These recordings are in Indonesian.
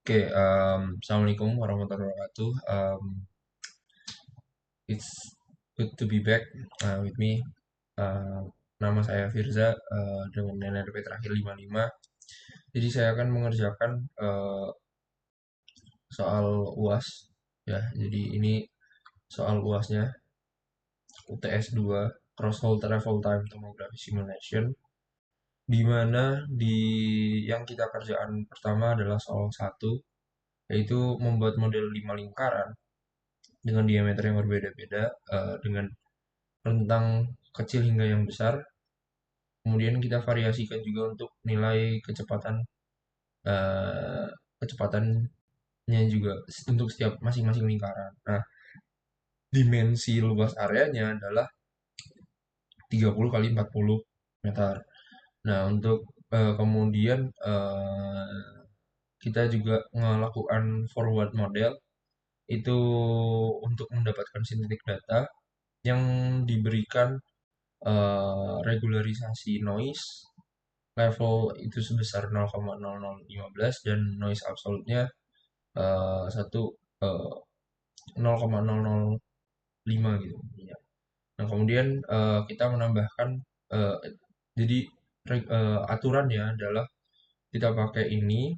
Assalamualaikum warahmatullahi wabarakatuh. It's good to be back with me. Uh, Nama saya Firza dengan NRP terakhir 55. Jadi saya akan mengerjakan soal UAS ya. Jadi ini soal UASnya UTS 2 Cross Hole Travel Time Tomography Simulation, di mana yang kita kerjaan pertama adalah soal 1, yaitu membuat model 5 lingkaran dengan diameter yang berbeda-beda, dengan rentang kecil hingga yang besar. Kemudian kita variasikan juga untuk nilai eh, kecepatannya juga untuk setiap masing-masing lingkaran. Nah, dimensi luas areanya adalah 30 kali 40 meter. Nah, untuk kemudian kita juga melakukan forward model itu untuk mendapatkan sintetik data yang diberikan regularisasi noise level itu sebesar 0,0015 dan noise absolutnya 0,005 gitu ya. Nah, kemudian kita menambahkan eh, jadi aturannya adalah kita pakai ini,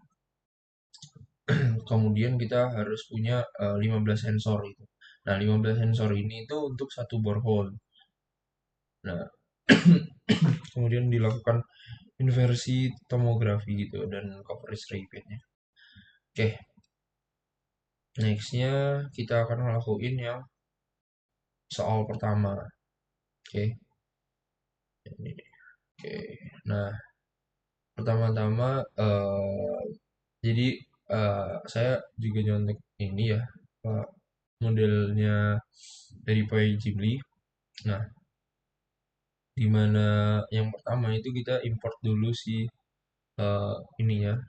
kemudian kita harus punya 15 sensor itu. Nah, 15 sensor ini itu untuk satu borehole. Nah, kemudian dilakukan inversi tomografi gitu dan coverage rate-nya. Oke, nextnya kita akan ngelakuin yang soal pertama. Oke, ini. Oke, nah pertama-tama jadi saya juga nyontek ini ya, modelnya dari Pai Ghibli. Nah, dimana yang pertama itu kita import dulu si ini ya,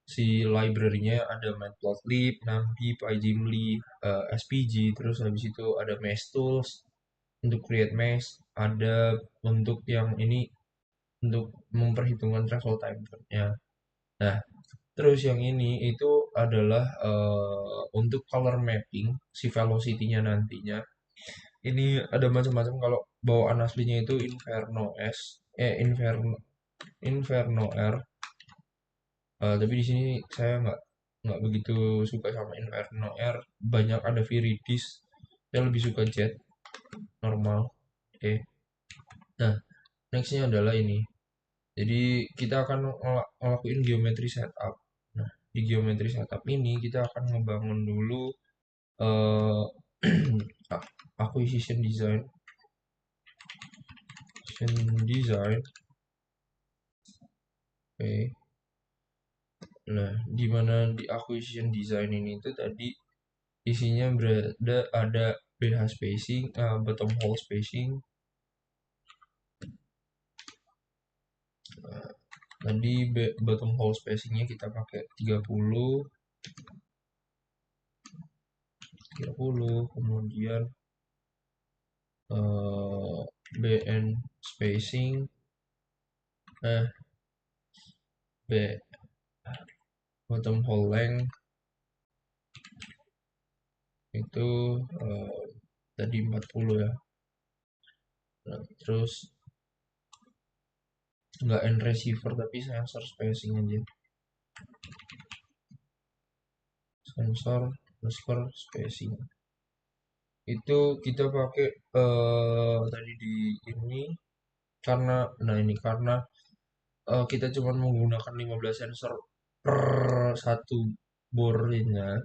si library-nya ada Matplotlib, NumPy, PyGimli, SPG, terus habis itu ada Mesh Tools untuk create mesh, ada untuk yang ini untuk memperhitungkan travel time-nya. Nah, terus yang ini itu adalah untuk color mapping si velocity-nya nantinya. Ini ada macam-macam, kalau bawaan aslinya itu Inferno S, Inferno R. Tapi di sini saya nggak begitu suka sama Inferno R. Banyak ada Viridis. Saya lebih suka Jet normal. Oke. Nah, nextnya adalah ini. Jadi kita akan ngelakuin geometri setup. Nah, di geometri setup ini kita akan ngebangun dulu eh acquisition design. Oke. Nah, di mana di acquisition design ini itu tadi isinya ada BH spacing, bottom hole spacing. Tadi bottom hole spacingnya kita pakai 30, kemudian BN spacing, B bottom hole length itu tadi 40 ya. Nah, terus nggak end receiver tapi sensor spacing aja, sensor transfer spacing itu kita pakai tadi di ini karena karena kita cuma menggunakan 15 sensor per satu bornya,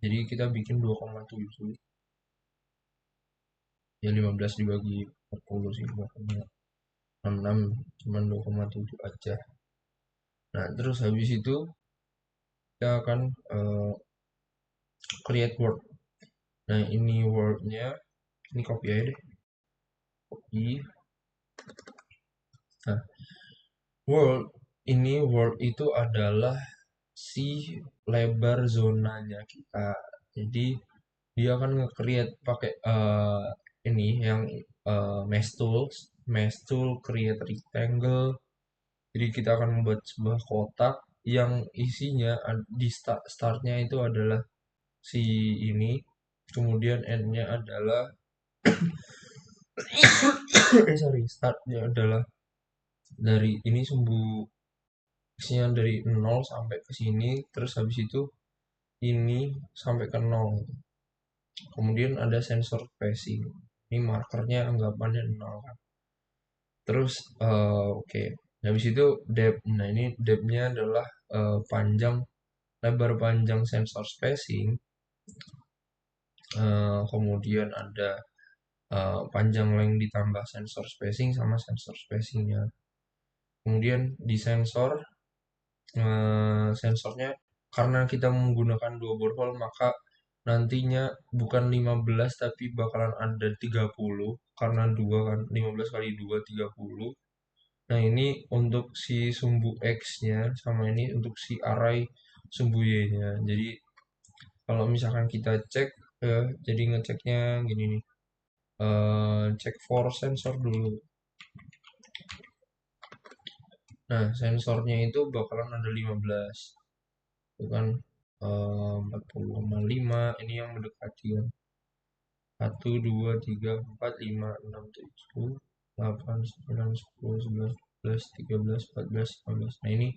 jadi kita bikin 2,7 ya, 15 dibagi 40 sih 2,6, cuma 2,7 aja. Nah, terus habis itu kita akan create word. Nah, ini wordnya, ini copy aja deh, copy. Nah, word itu adalah si lebar zonanya kita. Jadi dia akan nge-create pakai ini yang mesh tool create rectangle. Jadi kita akan membuat sebuah kotak yang isinya di startnya itu adalah si ini, kemudian endnya adalah startnya adalah dari ini sumbu isinya dari 0 sampai ke sini, terus habis itu ini sampai ke 0. Kemudian ada sensor spacing, ini markernya anggapannya 0 kan. Terus oke. Habis itu depth. Nah, ini depth-nya adalah lebar panjang sensor spacing. Kemudian ada panjang length ditambah sensor spacing sama sensor spacingnya. Kemudian di sensornya karena kita menggunakan dua borehole, maka nantinya bukan 15 tapi bakalan ada 30 karena dua kan, 15 kali 2 30. Nah, ini untuk si sumbu X-nya sama ini untuk si array sumbu Y-nya. Jadi kalau misalkan kita cek jadi ngeceknya gini nih. Cek for sensor dulu. Nah, sensornya itu bakalan ada 15. Itu kan 40,5 ini yang mendekati kan. 1, 2, 3, 4, 5, 6, 7, 8, 9, 10, 11, 12, 13, 14, 15. Nah, ini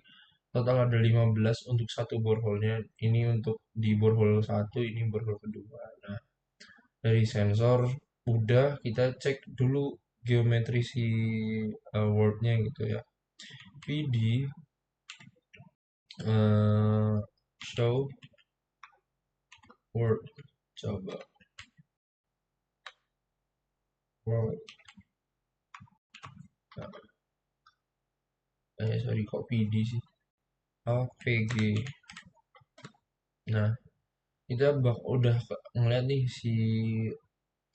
total ada 15 untuk satu borehole-nya. Ini untuk di borehole 1, ini borehole kedua. Nah, dari sensor udah kita cek dulu geometri si word-nya gitu ya. VD show word, coba word, sorry kok PD sih, AVG. Nah, kita udah ngeliat nih si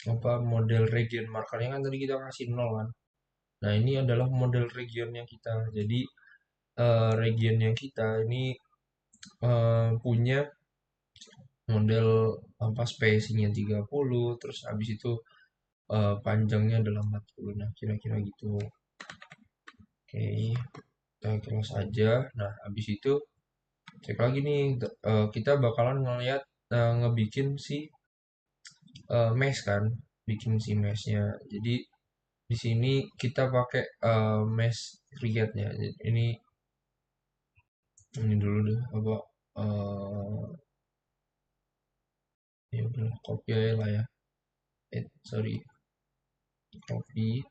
apa model region markernya kan tadi kita kasih 0 kan. Nah, ini adalah model regionnya kita. Jadi regionnya kita ini punya model apa spacingnya 30, terus habis itu panjangnya adalah 40. Nah, kira-kira gitu. Oke, kita close aja. Nah, habis itu cek lagi nih, kita bakalan ngeliat ngebikin si mesh kan, bikin si meshnya. Jadi di sini kita pakai mesh create-nya. Ini dulu deh apa ya udah copy aja lah ya. Sorry, copy.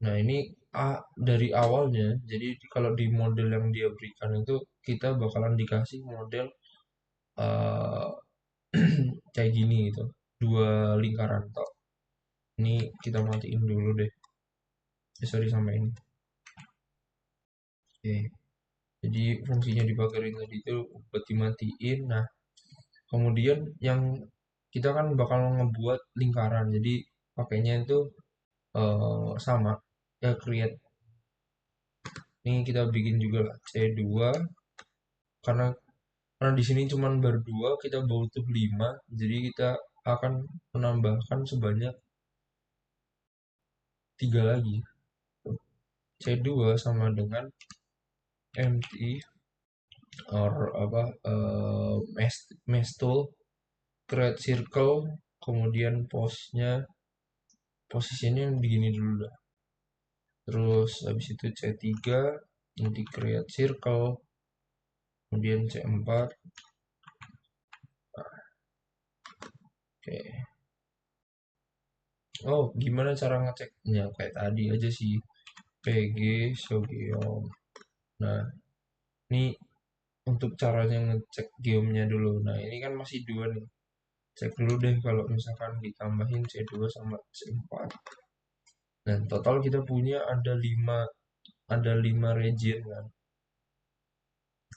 Nah, ini dari awalnya, jadi kalau di model yang dia berikan itu kita bakalan dikasih model uh, kayak gini gitu, dua lingkaran tok. Ini kita matiin dulu deh. Sorry sampai ini. Oke. Jadi fungsinya dibakarin tadi itu buat dimatiin. Nah, kemudian yang kita kan bakal ngebuat lingkaran. Jadi pakainya itu sama ya create. Ini kita bikin juga lah C2 karena di sini cuma baru 2, kita butuh 5, jadi kita akan menambahkan sebanyak 3 lagi. C2 sama dengan empty or apa mesh tool, create circle, kemudian posisinya begini dulu dah. Terus habis itu C3 nanti create circle, kemudian C4. Oke. Oh, gimana cara ngeceknya? Kayak tadi aja sih. PG Shogeom. Nah, ini untuk caranya ngecek geomnya dulu. Nah, ini kan masih 2 nih. Cek dulu deh kalau misalkan ditambahin C2 sama C4. Dan total kita punya ada 5 region kan.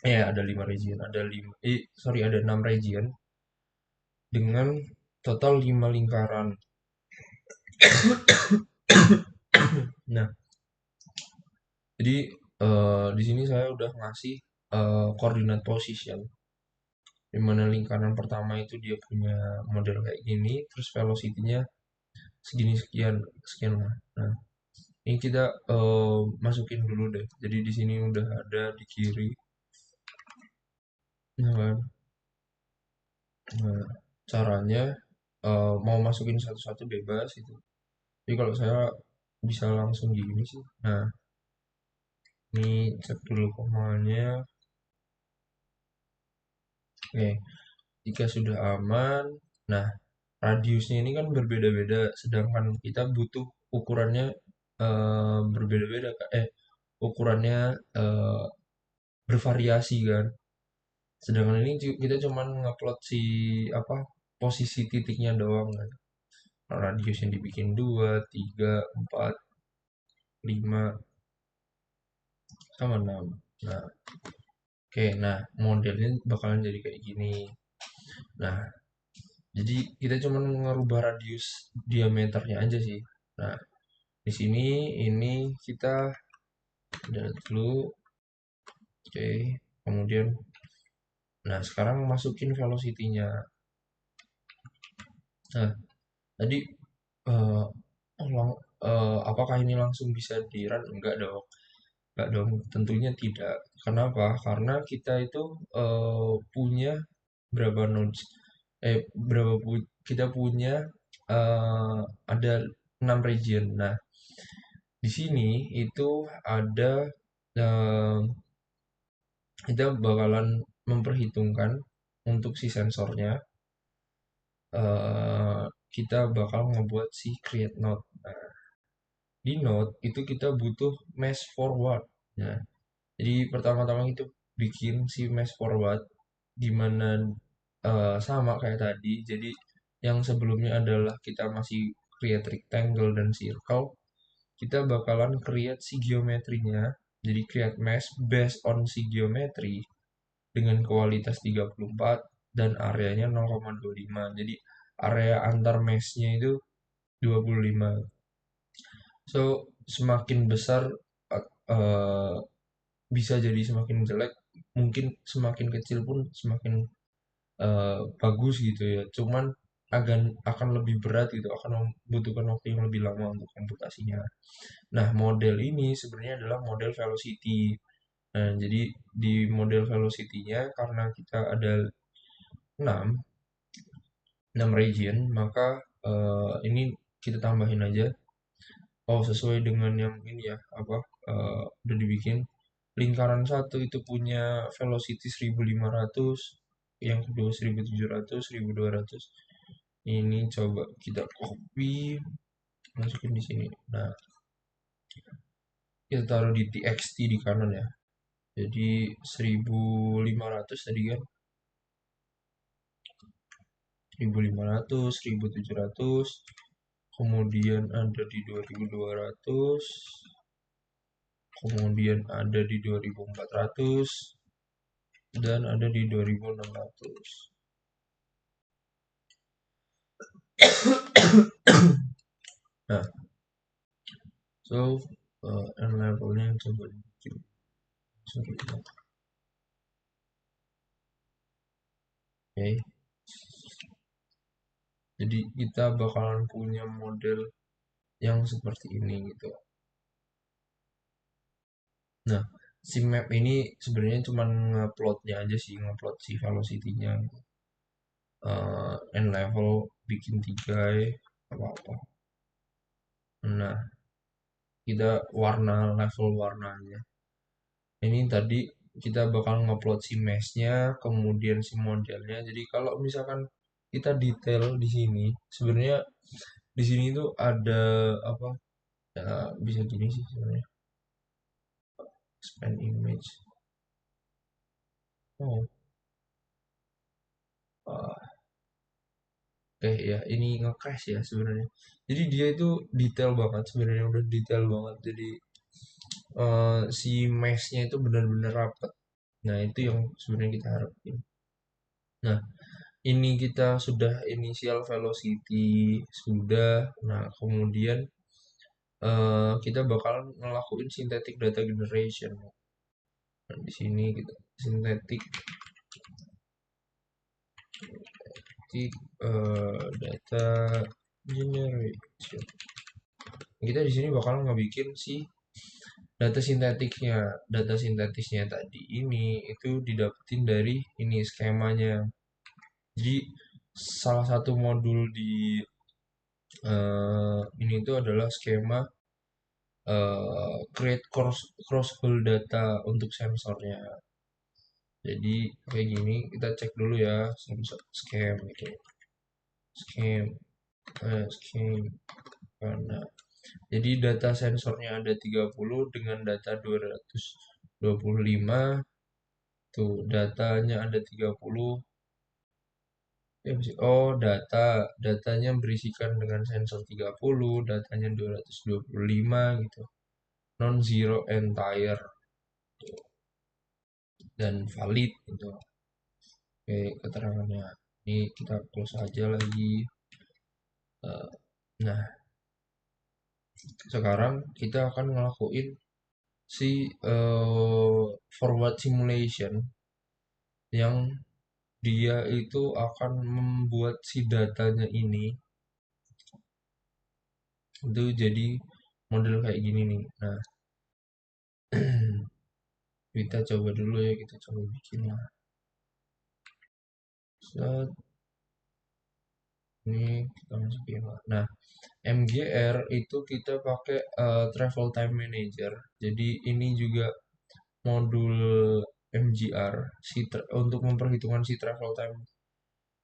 Ada 5 region, ada 6 region dengan total 5 lingkaran. Nah, jadi di sini saya udah ngasih koordinat position. Dimana lingkaran pertama itu dia punya model kayak gini, terus velocity-nya segini sekian lah. Nah, Ini kita masukin dulu deh. Jadi di sini udah ada di kiri, ya kan? Nah, caranya mau masukin satu-satu bebas itu. Jadi kalau saya bisa langsung gini sih. Nah, ini cek dulu komanya. Oke, jika sudah aman, nah radiusnya ini kan berbeda-beda, sedangkan kita butuh ukurannya berbeda-beda, ukurannya eh, bervariasi kan. Sedangkan ini kita cuman ngupload si apa posisi titiknya doang kan. Radiusnya dibikin 2, 3, 4, 5, sama 6. Nah, oke, nah modelnya bakalan jadi kayak gini. Nah, jadi kita cuman ngerubah radius diameternya aja sih. Nah, di sini ini kita lihat dulu, oke. Kemudian, nah sekarang masukin velocity-nya. Nah, tadi eh, apakah ini langsung bisa di run? Enggak dong. Enggak dong, tentunya tidak. Kenapa? Karena kita itu punya berapa nodes? Kita punya ada 6 region. Nah, di sini itu ada eh, kita bakalan memperhitungkan untuk si sensornya, eh, kita bakal ngebuat si create node. Nah, di node itu kita butuh mesh forward. Nah, jadi pertama-tama itu bikin si mesh forward di mana sama kayak tadi. Jadi yang sebelumnya adalah kita masih create rectangle dan circle, kita bakalan create si geometrinya. Jadi create mesh based on si geometri dengan kualitas 34 dan areanya 0,25. Jadi area antar meshnya itu 25. So, semakin besar uh, bisa jadi semakin jelek, mungkin semakin kecil pun semakin bagus gitu ya. Cuman akan lebih berat gitu, akan membutuhkan waktu yang lebih lama untuk komputasinya. Nah, model ini sebenarnya adalah model velocity. Nah, jadi di model velocity-nya karena kita ada 6 6 region, maka ini kita tambahin aja. Oh, sesuai dengan yang ini ya, apa udah dibikin. Lingkaran satu itu punya velocity 1500, yang kedua 1700, 1200. Ini coba kita copy, masukin di sini. Nah, kita taruh di txt di kanan ya. Jadi 1500 tadi kan, 1500, 1700, kemudian ada di 2200, kemudian ada di 2400, dan ada di 2600. Nah, so and levelnya coba di sorry. Oke, jadi kita bakalan punya model yang seperti ini gitu. Nah, si map ini sebenarnya cuma ngeplotnya aja sih, ngeplot si velocity-nya. N level bikin 3 ya, apa-apa. Nah, kita warna level warnanya. Ini tadi kita bakal ngupload si mesh-nya, kemudian si modelnya. Jadi kalau misalkan kita detail di sini, sebenarnya di sini tuh ada apa? Ya, bisa gini sih sebenarnya. Expand image. Oh, oke ya, ini nge-crash ya sebenarnya. Jadi dia itu detail banget sebenarnya, udah detail banget. Jadi si mesh-nya itu benar-benar rapat. Nah, itu yang sebenarnya kita harapin. Nah, ini kita sudah initial velocity, sudah. Nah, kemudian kita bakal ngelakuin synthetic data generation. Nah, di sini kita synthetic data generation. Kita di sini bakal ngebikin si data sintetiknya. Data sintetisnya tadi ini itu didapetin dari ini skemanya. Jadi salah satu modul di ini itu adalah skema create cross hole data untuk sensornya. Jadi kayak gini kita cek dulu ya sensor scam itu. Scam, scam karena jadi data sensornya ada 30 dengan data 225. Tuh, datanya ada 30. Oh, datanya berisikan dengan sensor 30, datanya 225 gitu. Non-zero entire dan valid gitu. Oke, keterangannya. Ini kita close aja lagi. Nah, sekarang kita akan ngelakuin si forward simulation yang dia itu akan membuat si datanya ini itu jadi model kayak gini nih. Nah, kita coba dulu ya, kita coba bikin lah. Set, ini kita masukin lah. Nah, MGR itu kita pakai Travel Time Manager. Jadi ini juga modul MGR untuk memperhitungkan si Travel Time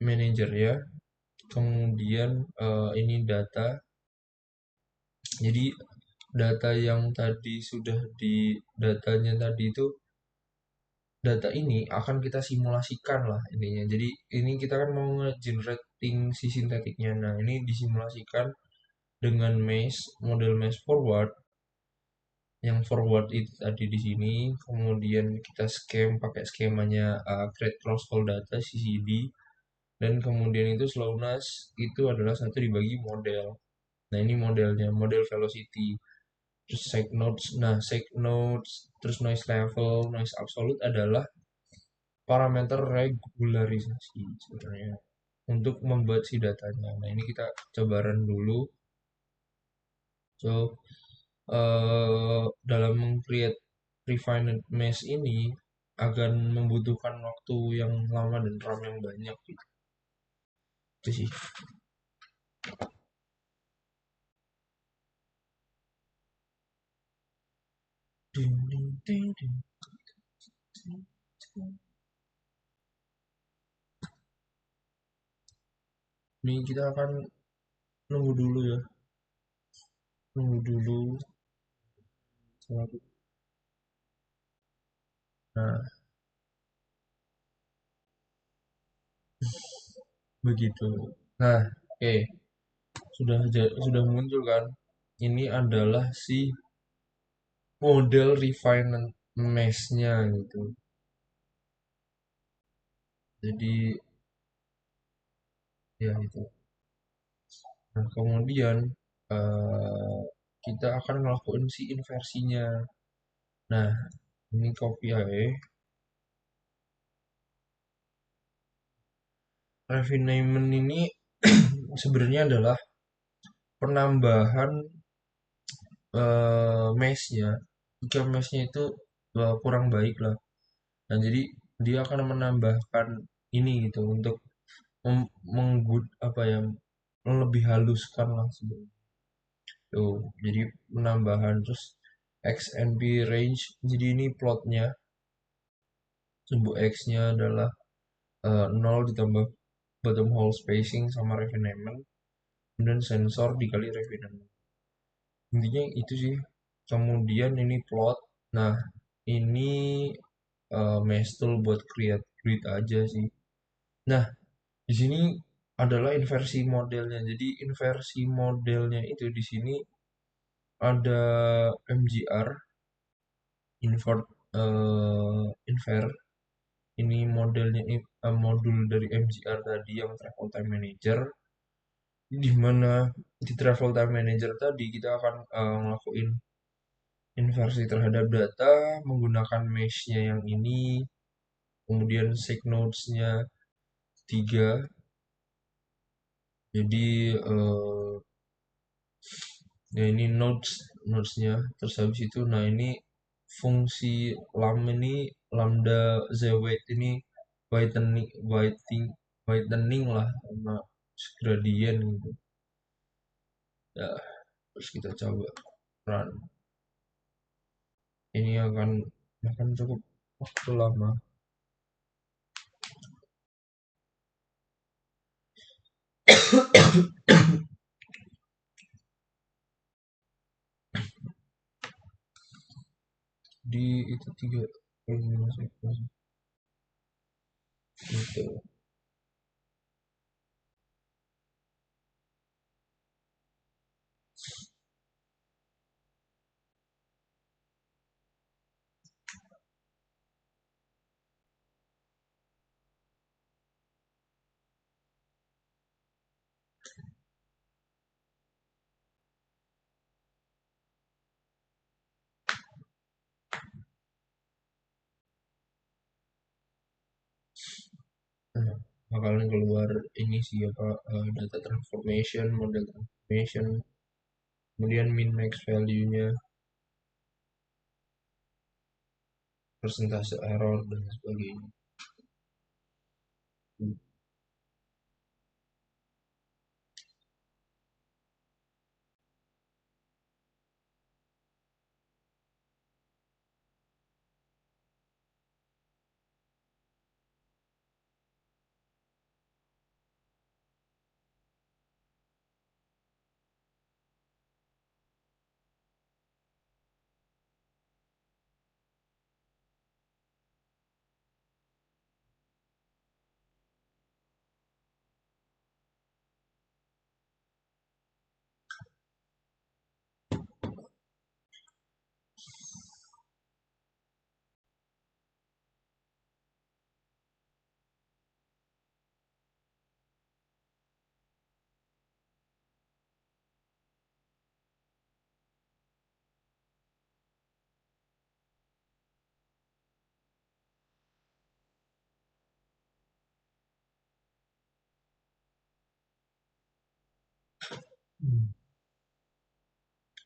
Manager ya. Kemudian ini data. Jadi data yang tadi sudah di datanya tadi itu data ini akan kita simulasikan lah intinya. Jadi ini kita kan mau nge-generating si sintetiknya. Nah, ini disimulasikan dengan model mesh forward. Yang forward itu tadi di sini, kemudian kita pakai skemanya create cross hole data CCD, dan kemudian itu slowness itu adalah satu dibagi model. Nah, ini modelnya, model velocity. Terus seg nodes. Nah, seg nodes, terus noise level, noise absolute adalah parameter regularisasi sebenarnya untuk membuat si datanya. Nah, ini kita coba run dulu. So, dalam meng-create refined mesh ini akan membutuhkan waktu yang lama dan RAM yang banyak gitu. Itu sih. Ini kita akan nunggu dulu ya. Nunggu dulu. Nah, begitu. Nah, oke. Sudah muncul kan? Ini adalah si model refinement mesh-nya gitu. Jadi ya itu. Nah, kemudian eh, kita akan ngelakuin si inversinya. Nah, ini copy aja. Refinement ini sebenarnya adalah penambahan mesh-nya. Jika mesh-nya itu kurang baik lah. Nah, jadi dia akan menambahkan ini gitu untuk apa ya, lebih haluskan lah sebenarnya. Tuh, jadi penambahan terus XNP range. Jadi ini plotnya. Sumbu X-nya adalah 0 ditambah bottom hole spacing sama refinement. Kemudian sensor dikali refinement. Intinya itu sih. Kemudian ini plot. Nah, ini mesh tool buat create grid aja sih. Nah, di sini adalah inversi modelnya. Jadi inversi modelnya itu di sini ada MGR, invert, inver. Ini modelnya modul dari MGR tadi yang travel time manager. Di mana di travel time manager tadi kita akan ngelakuin inversi terhadap data menggunakan mesh-nya yang ini, kemudian sig nodes-nya 3. Jadi Ya ini nodesnya. Terus habis itu, nah ini fungsi ini lambda z weight ini whitening lah sama gradient gitu. Ya, terus kita coba run. Ini akan cukup waktu lama. Di itu 3 sekund gitu. Nah, bakalan keluar ini sih apa, data transformation, model transformation, kemudian min max value-nya, persentase error dan sebagainya.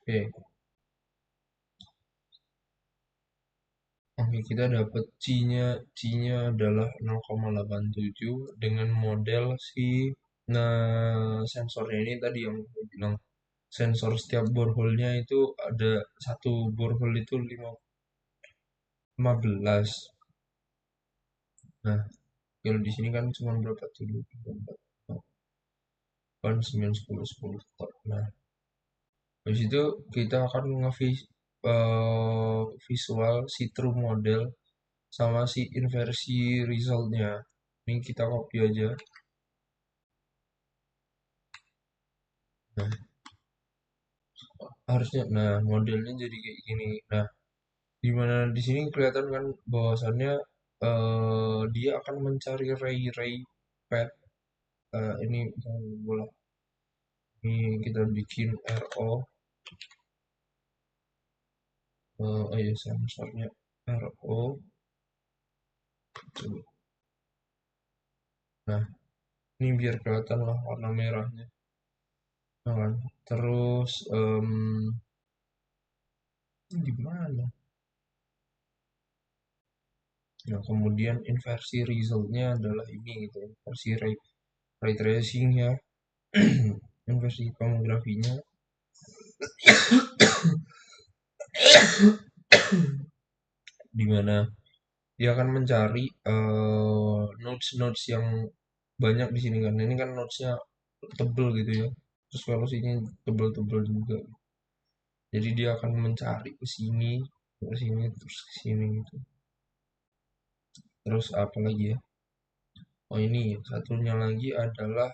Oke, oke, kita dapat C-nya adalah 0,87 dengan model si, nah, sensornya ini tadi yang saya bilang, sensor setiap borehole-nya itu ada satu borehole itu 15. Nah, kalau di sini kan cuma berapa tuh? 4, 9, 10, 10 top. Nah, habis itu kita akan visual si true model sama si inversi resultnya. Ini kita copy aja. Nah, harusnya, nah, modelnya jadi kayak gini. Nah, di mana di sini kelihatan kan bahwasannya dia akan mencari ray path. Ini bola. Ini kita bikin RO. Ayo sensornya RO. Nah, ini biar kelihatan lah warna merahnya. Nah, kan? Terus di mana? Nah, kemudian inversi resultnya adalah ini gitu, inversi ray tracingnya, inversi tomografinya, di mana dia akan mencari nodes-nodes yang banyak di sini kan. Ini kan nodesnya tebel gitu ya. Terus velocity-nya tebel-tebel juga. Jadi dia akan mencari ke sini, terus ke sini gitu. Terus apa lagi ya? Oh ini satunya lagi adalah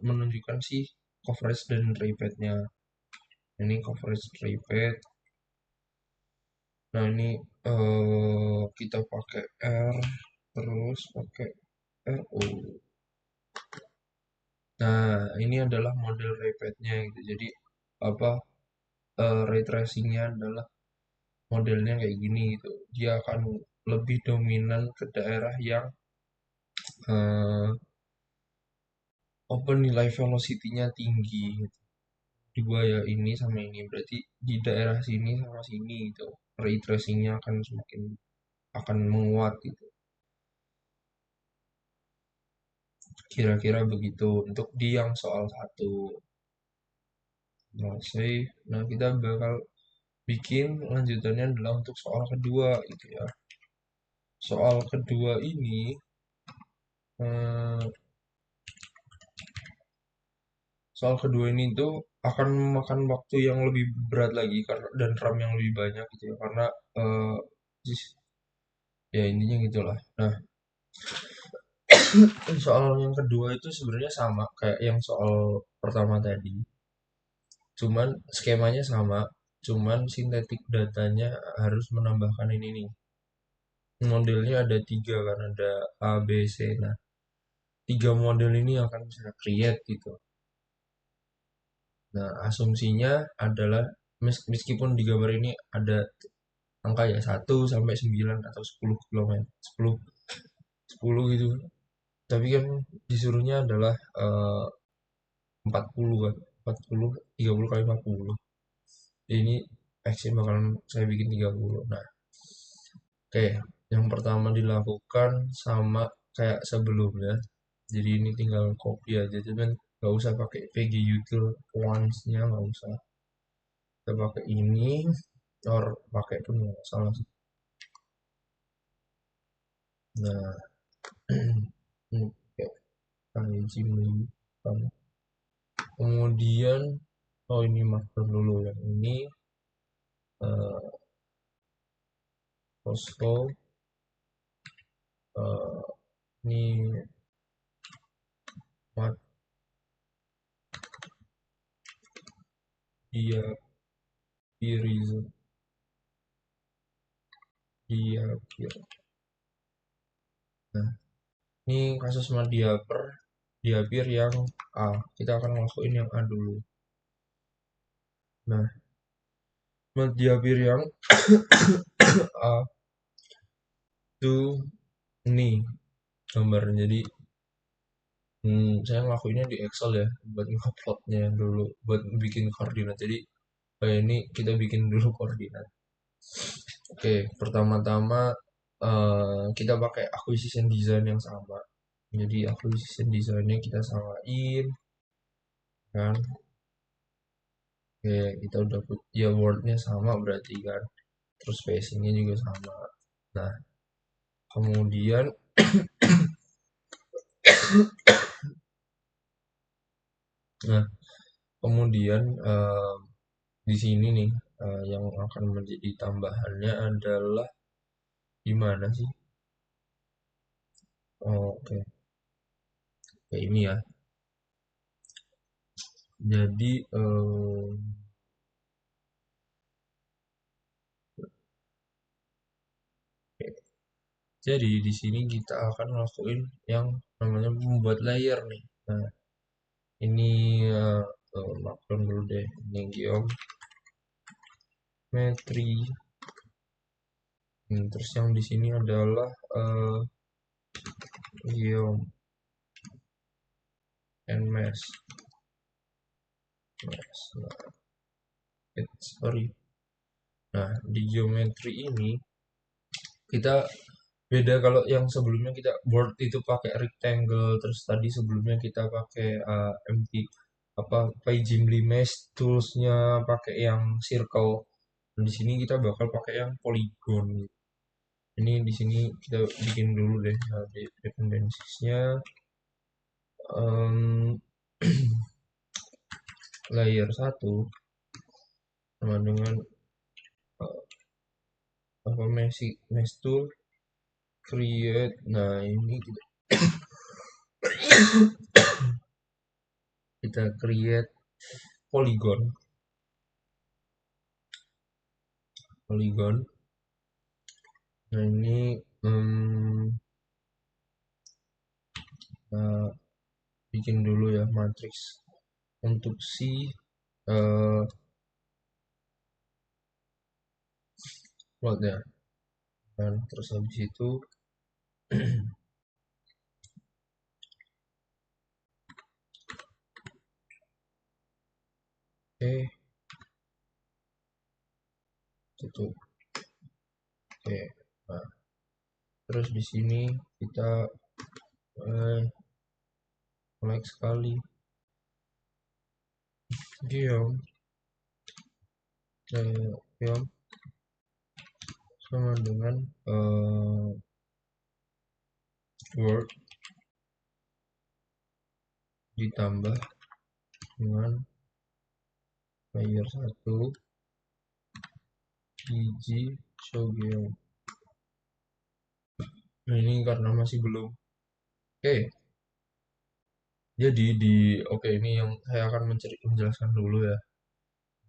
menunjukkan si coverage dan repeatnya. Ini coverage repeat. Nah ini kita pakai R terus pakai RO. Nah ini adalah model repeatnya gitu. Jadi apa, ray tracingnya adalah modelnya kayak gini gitu. Dia akan lebih dominan ke daerah yang apa, nilai velocity-nya tinggi gitu. dua ya, ini sama ini berarti di daerah sini sama sini gitu ray tracingnya akan semakin akan menguat gitu, kira-kira begitu untuk di yang soal satu. Nah kita bakal bikin lanjutannya adalah untuk soal kedua gitu ya. Soal kedua ini eh, soal kedua ini tuh akan memakan waktu yang lebih berat lagi karena dan RAM yang lebih banyak gitu ya karena eh, ya intinya gitulah. Nah, soal yang kedua itu sebenarnya sama kayak yang soal pertama tadi, cuman skemanya sama, cuman sintetik datanya harus menambahkan ini nih. Modelnya ada tiga kan, ada A, B, C. Nah, tiga model ini akan bisa create gitu. Nah, asumsinya adalah meskipun di gambar ini ada angka ya 1 sampai 9 atau 10 kilometer 10 10 gitu, tapi kan disuruhnya adalah 40 kan, 40 30 kali 40. Jadi ini X-nya bakalan saya bikin 30. Nah, oke, yang pertama dilakukan sama kayak sebelumnya, jadi ini tinggal copy aja cuman nggak usah pakai pgutil once-nya, nggak usah, kita pakai ini or pakai pun nggak salah sih. Nah, ini pakai Gmail. Kemudian, oh ini marker dulu yang ini eh, posko eh, ini mat dia pirism dia pir. Nah, ini kasus Madiapir yang A. Kita akan ngelakuin yang A dulu. Nah, Madiapir yang A itu ini gambarnya. Jadi saya ngelakuinnya di Excel ya buat nguploadnya dulu buat bikin koordinat. Jadi kayak ini kita bikin dulu koordinat. Oke, pertama-tama kita pakai acquisition design yang sama. Jadi acquisition design-nya kita samain kan. Oke, kita udah ya wordnya sama berarti kan. Terus spacingnya juga sama. Nah, kemudian nah, kemudian di sini nih yang akan menjadi tambahannya adalah di mana sih? Oh, oke, kayak ini ya. Jadi di sini kita akan ngelakuin yang namanya membuat layer nih. Nah, ini maklum dulu deh. Ini geometri. Terus yang di sini adalah geom and mesh. Sorry. Nah, di geometri ini kita beda kalau yang sebelumnya kita board itu pakai rectangle, terus tadi sebelumnya kita pakai empty apa Pygimli mesh toolsnya pakai yang circle. Di sini kita bakal pakai yang polygon. Ini di sini kita bikin dulu deh dependensiesnya. um, Layer 1 sama dengan uh, apa mesh tool create. Nah ini kita create polygon. Nah ini uh, bikin dulu ya matriks untuk si plotnya, dan terus habis itu Oke, tutup. Oke, nah terus di sini kita like sekali game game sama dengan word ditambah dengan layer 1 biji show game. Nah ini karena masih belum. Oke, jadi oke ini yang saya akan menjelaskan dulu ya.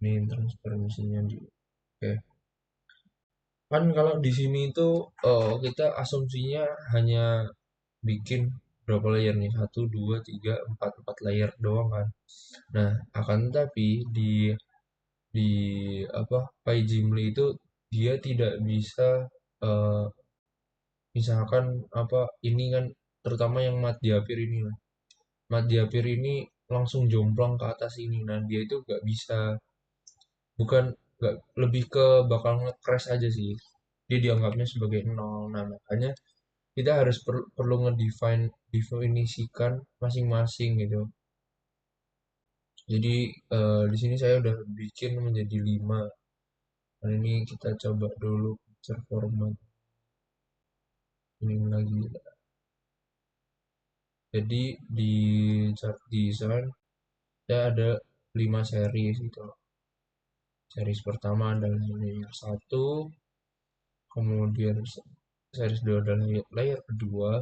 Ini transparansinya di. Oke, kan kalau di sini itu kita asumsinya hanya bikin berapa layer nih, 1 2 3 4 layer doang kan. Nah akan tapi di apa PyGimli itu dia tidak bisa eh, misalkan apa ini kan terutama yang Madhyapir ini lah. Madhyapir ini langsung jomplang ke atas ini. Nah dia itu nggak bisa, bukan nggak, lebih ke bakal nge-crash aja sih. Dia dianggapnya sebagai nol. Nah makanya kita harus perlu definisikan masing-masing gitu. Jadi di sini saya udah bikin menjadi 5. Nah, ini kita coba dulu picture format ini lagi. Jadi di chart design saya ada 5 series gitu. Series pertama adalah layer 1, kemudian series 2 adalah layer kedua,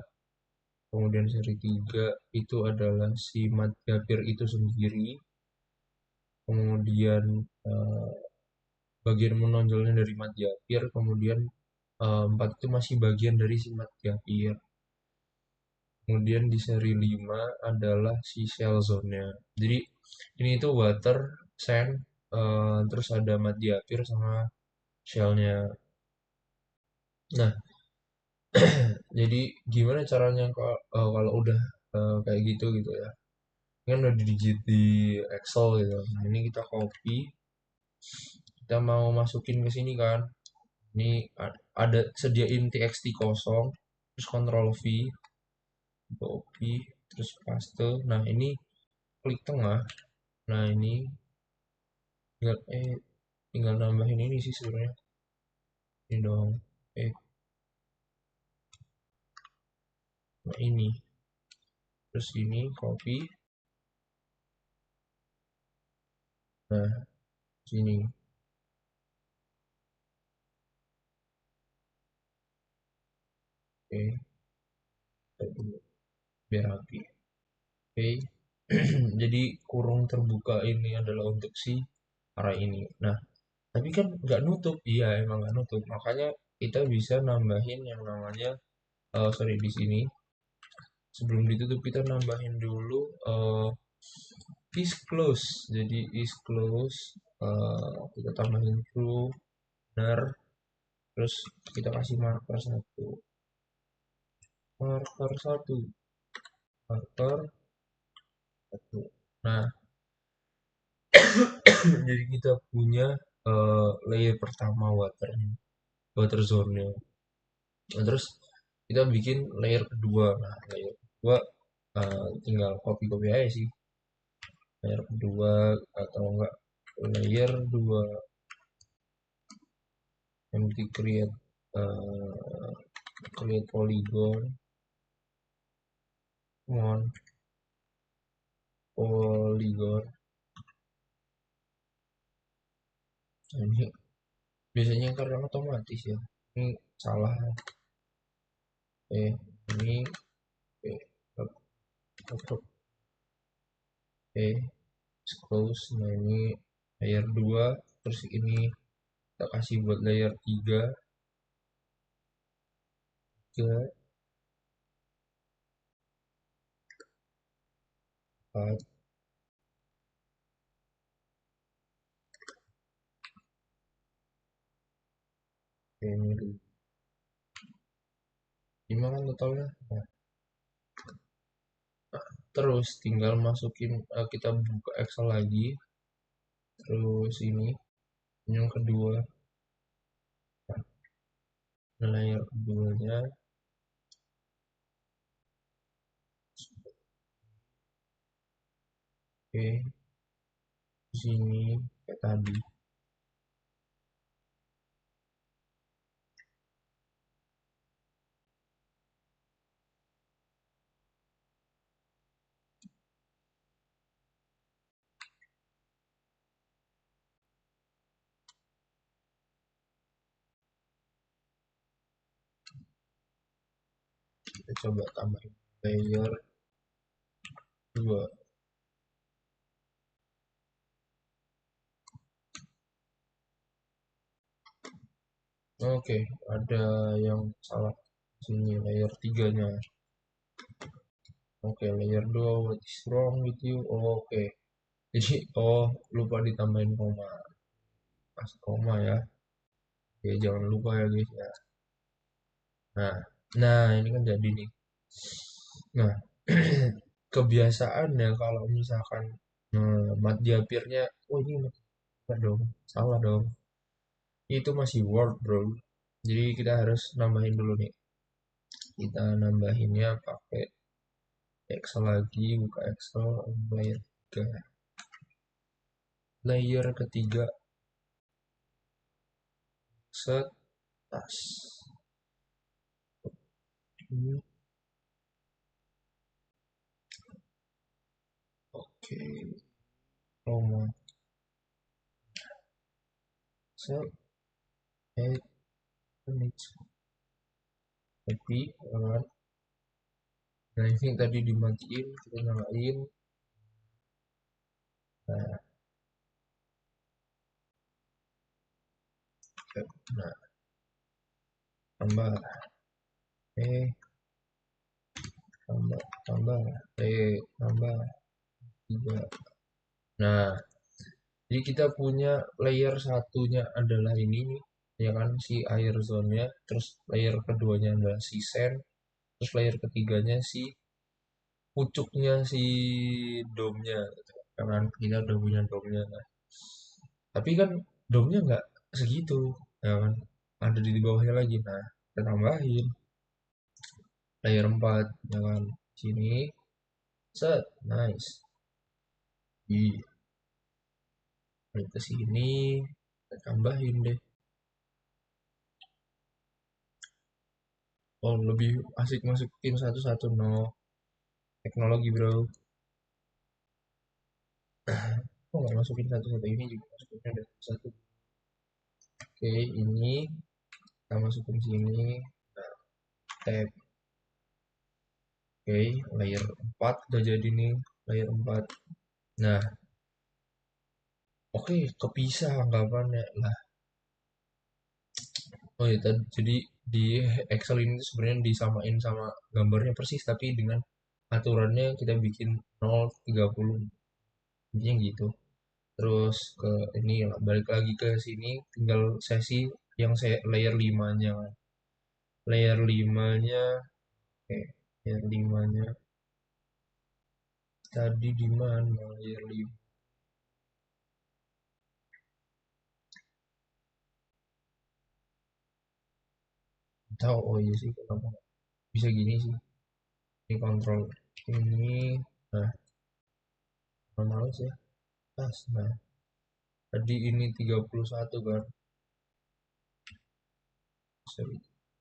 kemudian seri 3 itu adalah si Madhyapir itu sendiri, kemudian bagian menonjolnya dari Madhyapir, kemudian 4 itu masih bagian dari si Madhyapir. Kemudian di seri 5 adalah si shell zone-nya. Jadi ini itu water, sand, terus ada Madhyapir sama shell-nya. Nah, jadi gimana caranya kalau udah kayak gitu gitu ya. Ini kan udah digit di Excel gitu. Nah, ini kita copy, kita mau masukin ke sini kan. Ini ada sediain txt kosong, terus Ctrl V, copy, terus paste. Nah, ini klik tengah. Nah, ini tinggal tinggal nambahin ini sih sebenarnya. Ini dong. Nah ini. Terus ini copy. Nah, sini. Oke, biar rapi. Oke. Jadi kurung terbuka ini adalah untuk si arah ini. Nah, tapi kan nggak nutup. Iya, emang nggak nutup. Makanya kita bisa nambahin yang namanya sorry di sini. Sebelum ditutup kita nambahin dulu is close. Jadi is close, kita tambahin true, benar. Terus kita kasih marker satu, marker satu, marker satu. Nah, jadi kita punya layer pertama water zone-nya. Nah, terus kita bikin layer kedua. Nah, layer kedua tinggal copy aja sih. Layer kedua atau enggak layer 2 yang di create polygon. Come on, polygon. Nah, ini biasanya karena otomatis ya. Ini salah. Ini close. Nah ini layer 2, terus ini kita kasih buat layer 3, 4. Ini 5 kan totalnya. Nah, terus tinggal masukin, kita buka Excel lagi, Terus ini yang kedua, layer keduanya, oke, di sini kayak tadi. Kita coba tambahin layer 2. Oke, ada yang salah sini layer 3-nya. Oke, layer 2, what is wrong with you? Oke. Jadi, lupa ditambahin koma. Pas koma ya. Ya, jangan lupa ya guys ya. Nah, nah ini kan jadi nih. Nah, kebiasaan ya kalau misalkan mat diapirnya, oh ini mat diapir dong, salah dong. Itu masih Word bro. Jadi kita harus nambahin dulu nih. Kita nambahinnya pakai Excel lagi, buka Excel, layer 3. Layer ketiga, set, tas. Ini, oke, koma, set, add, image. Tapi, nah ini tadi dimatiin, kita nyalain. Nah, nah, tambah, tambah, tambah, tambah, 3. Nah, jadi kita punya layer satunya adalah ini nih, ya kan, si air zone-nya, terus layer keduanya adalah si sand, terus layer ketiganya si pucuknya si dome-nya, gitu. Ya kan, kita udah punya dome-nya. Nah, tapi kan dome-nya nggak segitu, ya kan, ada di bawahnya lagi. Nah, kita tambahin layer 4, ya kan, sini, set, nice. Di ke sini, kita tambahin deh. Oh, lebih asik masukin satu-satu, no. Teknologi, bro. Kok nggak masukin satu-satu, ini juga masukinnya ada satu. Oke, ini kita masukin sini. Nah, tab. Oke, layer 4 udah jadi nih, layer 4. Nah, oke, kepisah anggapannya lah. Oh ya, jadi di Excel ini tuh sebenarnya disamain sama gambarnya persis, tapi dengan aturannya kita bikin 0, 30. Intinya gitu. Terus ke ini balik lagi ke sini, tinggal sesi yang saya layer 5-nya. Layer 5-nya, oke, layer 5-nya tadi di mana layer 5? Tahu, oh iya sih, kenapa bisa gini sih? Ini kontrol ini, nah, males ya. Pas, nah, tadi ini 31 kan. Sorry,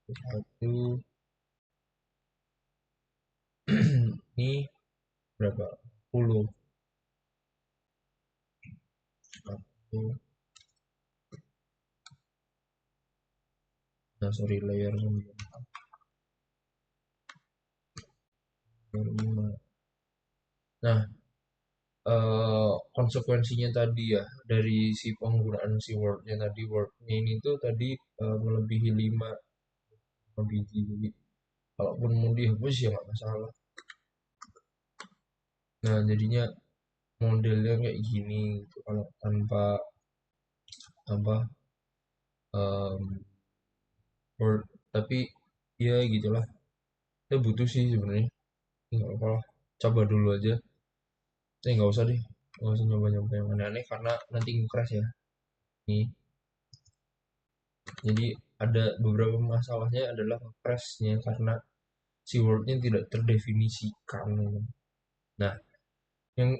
31. Ini berapa? 10. Satu. Nah, sorry, layer 5. Nah, konsekuensinya tadi ya dari si penggunaan si wordnya tadi, wordnya ini tuh tadi melebihi 5 biji. Jadi kalaupun mau dihapus ya nggak masalah. Nah, jadinya modelnya kayak gini gitu, kalau tanpa apa word, tapi ya gitulah, kita butuh sih sebenarnya. Nggak apa-apa lah, coba dulu aja. Nggak usah deh, nggak usah nyoba-nyoba yang aneh-aneh karena nanti nge-crash ya. Nih, jadi ada beberapa masalahnya adalah nge-crashnya karena keywordnya tidak terdefinisikan. Nah, yang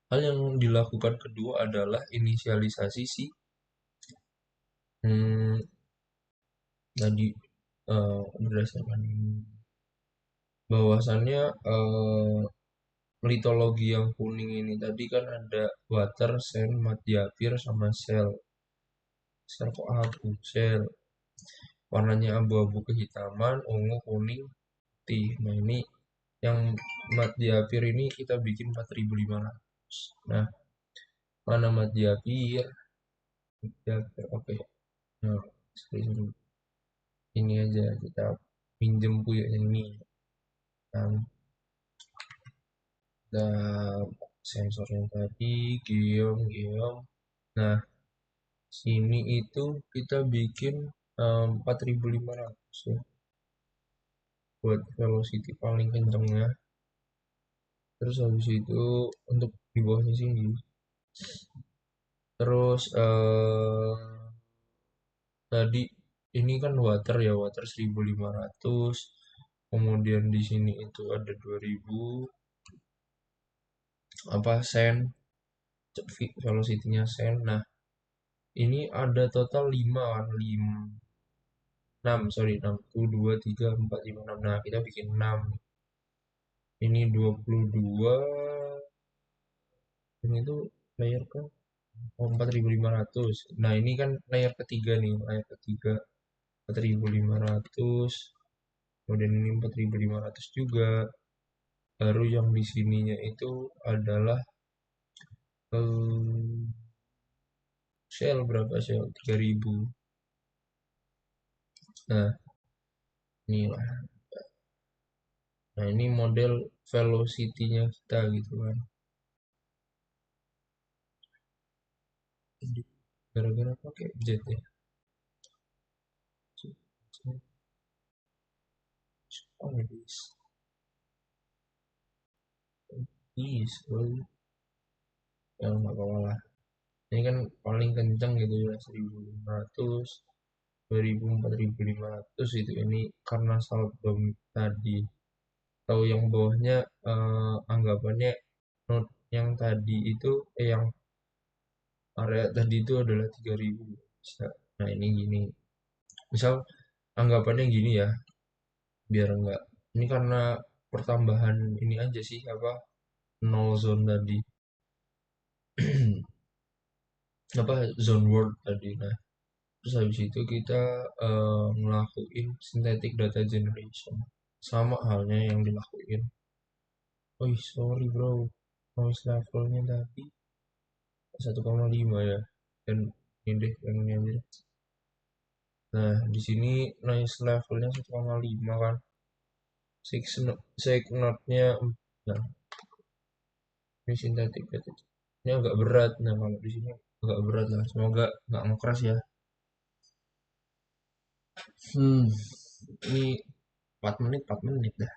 hal yang dilakukan kedua adalah inisialisasi si hmm, tadi berdasarkan bahwasannya litologi yang kuning ini tadi kan ada water, sand, madhyapir, sama shell. Shell kok abu? Shell. Warnanya abu-abu kehitaman, ungu, kuning, putih. Nah ini yang madhyapir ini kita bikin 4500. Nah, mana madhyapir? Madhyapir, oke. Nah, ini aja kita pinjem punya ini. Nah, sensornya tadi, geom. Nah, sini itu kita bikin 4500 ya. Buat velocity paling kencengnya. Terus habis itu untuk di bawahnya sini. Terus tadi ini kan water ya, water 1500. Kemudian di sini itu ada 2000 apa sen velocity-nya sen. Nah, ini ada total 5 kan, 6 sorry 6 1 2 3 4 5 6. Nah, kita bikin 6. Ini 22. Ini tuh layer ke 4500. Nah, ini kan layer ketiga nih, layer ketiga 4500. Kemudian ini 4500 juga. Baru yang di sininya itu adalah shell berapa shell? 3000. Nah, inilah. Nah, ini model velocity-nya kita gitu kan. Gara-gara pakai jet ya. Oh, ya nggak apa-apa lah. Ini kan paling kencang gitu ya 1500, 2000, 4500 itu ini karena saltdom tadi. Tahu yang bawahnya anggapannya node yang tadi itu yang area tadi itu adalah 3000. Nah, ini gini. Misal anggapannya gini ya, biar enggak. Ini karena pertambahan ini aja sih apa null zone tadi. Apa zone word tadi. Nah, terus habis itu kita ngelakuin synthetic data generation. Sama halnya yang dilakuin. Oh, sorry bro. Noise levelnya tadi 1,5 ya. Dan ini deh yang ini aja. Nah, di sini noise levelnya 1,5 kan. Sig note-nya nah, ini synthetic data. Ini agak berat. Nah, kalau di sini agak berat lah. Semoga nggak ngekeras ya. Ini 4 menit dah.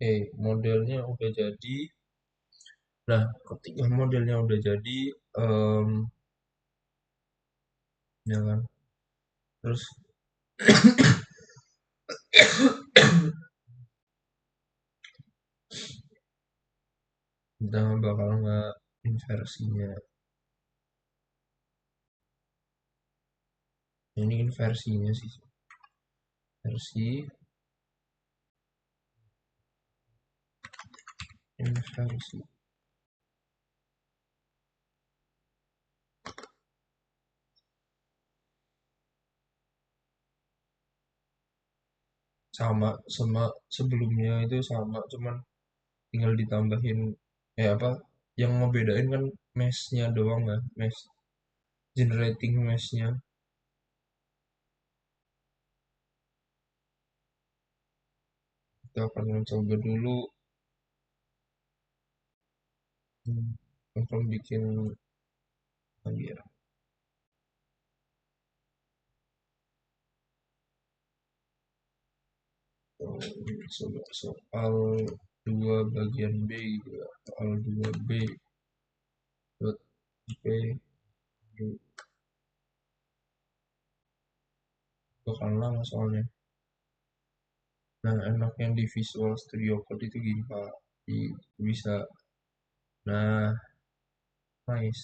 Oke, modelnya udah jadi. Nah, ketika modelnya udah jadi, ya kan. Terus kita bakal nggak inversinya. Ini inversinya sih. Versi inversi. sama sama sebelumnya itu sama, cuman tinggal ditambahin apa yang ngebedain kan meshnya doang ya, mesh generating meshnya. Kita akan mencoba dulu akan bikin lagi ya. Soal 2 bagian B gitu ya. Soal 2B dot B bakal lama soalnya. Nah, enaknya di Visual Studio Code itu gini Pak, bisa, nah, nice,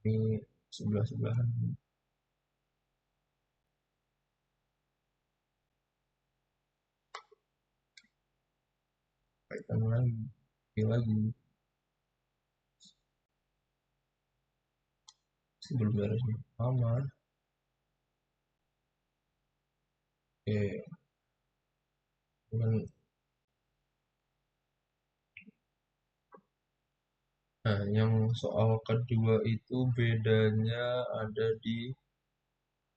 ini sebelah-sebelahan, kaitan lagi, ini lagi, sih belum beres nih, lama, oke, cuman, nah, yang soal kedua itu bedanya ada di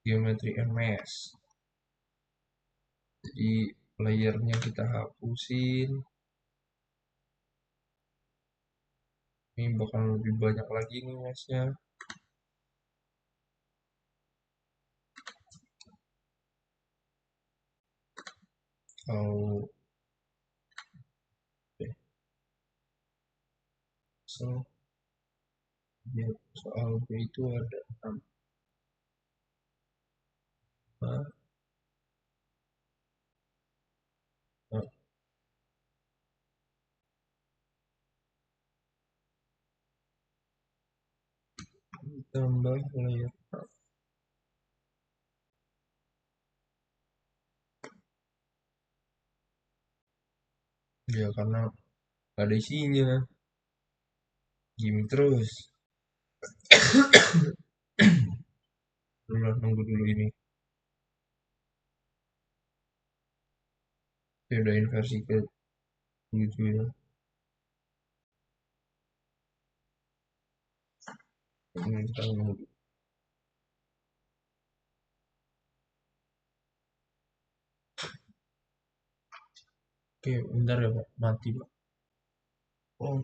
geometry and mesh, jadi layernya kita hapusin, ini bakal lebih banyak lagi nih meshnya, kalau so, ya, soal B itu ada nama, nah, tambah layer, ya karena gak ada isinya, gini terus, dulu nunggu dulu ini, ya udahin versi ke 7 ya, ini kita nunggu. Oke, bentar ya Pak, mati Pak. Oh,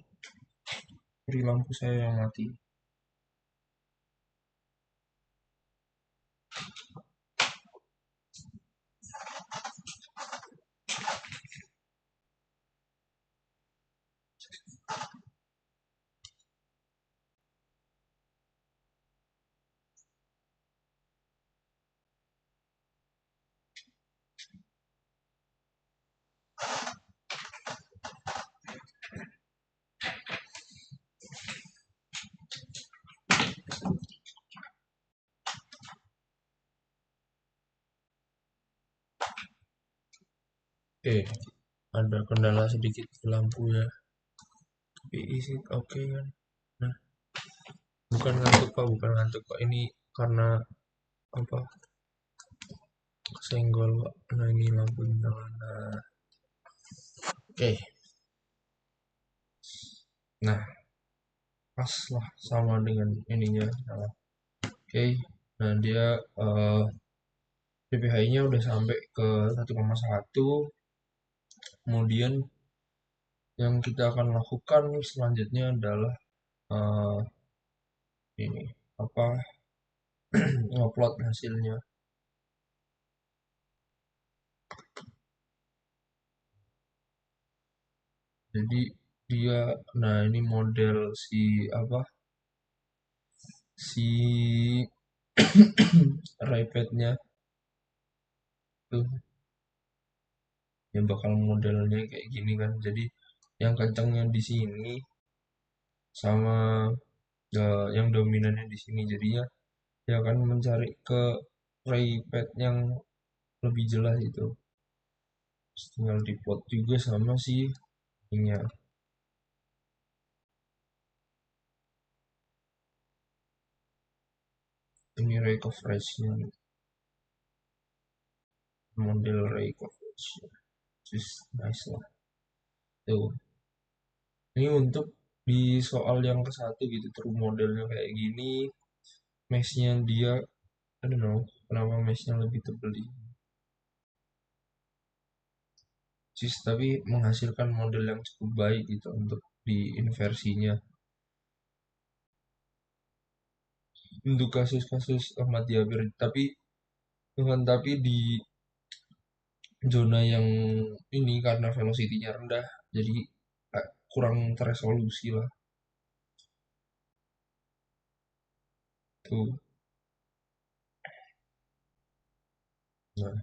dari lampu saya yang mati. Oke, ada kendala sedikit di lampu ya, tapi isi oke kan. Nah, bukan ngantuk Pak, bukan ngantuk Pak, ini karena apa, kesenggol Pak. Nah, ini lampu nyala. Nah, oke, nah pas lah sama dengan ininya. Nah, oke, nah dia PPhi-nya udah sampai ke 1,1. Kemudian yang kita akan lakukan selanjutnya adalah eh, ini apa, ngupload hasilnya. Jadi dia, nah ini model si apa, si iPad-nya tuh yang bakal modelnya kayak gini kan. Jadi yang kencangnya di sini sama yang dominannya di sini. Jadinya dia akan mencari ke iPad yang lebih jelas itu. Terus tinggal diplot juga sama si ininya. Ini ray coverage-nya. model ray conversion, just nice lah tuh. Ini untuk di soal yang ke satu gitu, true modelnya kayak gini, meshnya dia, I don't know kenapa meshnya lebih tebel di just, tapi menghasilkan model yang cukup baik gitu untuk di inversinya. Untuk kasus-kasus Ahmad Yabir, tapi di zona yang ini karena velocity-nya rendah, jadi kurang teresolusi lah tuh. Nah,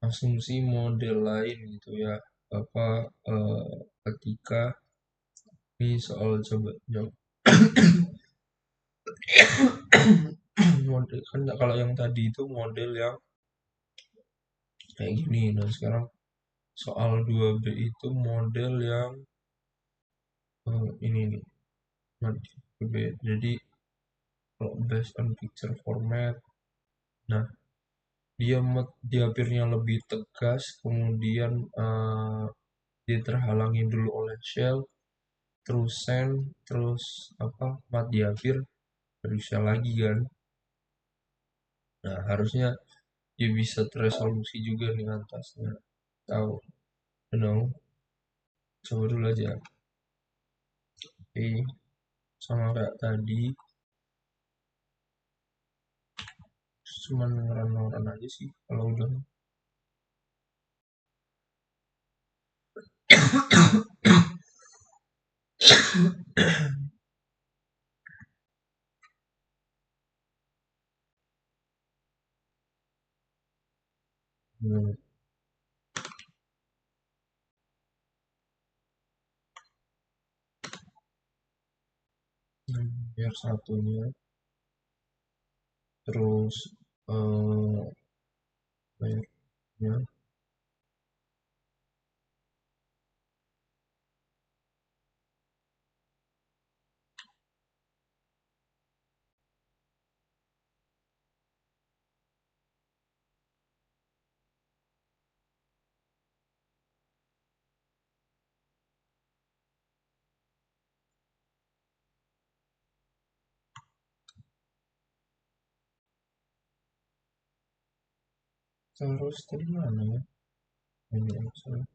asumsi model lain gitu ya, apa ketika ini soal coba jawab model kan, kalau yang tadi itu model yang kayak gini, nah sekarang soal 2B itu model yang ini nih, jadi kalau based on picture format, nah dia hampirnya lebih tegas, kemudian dia terhalangi dulu oleh shell, terus send, terus apa mat diapir, baru shell lagi kan. Nah harusnya dia bisa teresolusi juga nih atasnya, tahu no, coba dulu aja. Oke, sama kayak tadi, cuman ngeran-ngeran aja sih kalau udah. Hmm, biar satunya terus layarnya terus tadi mana ya ini masalah.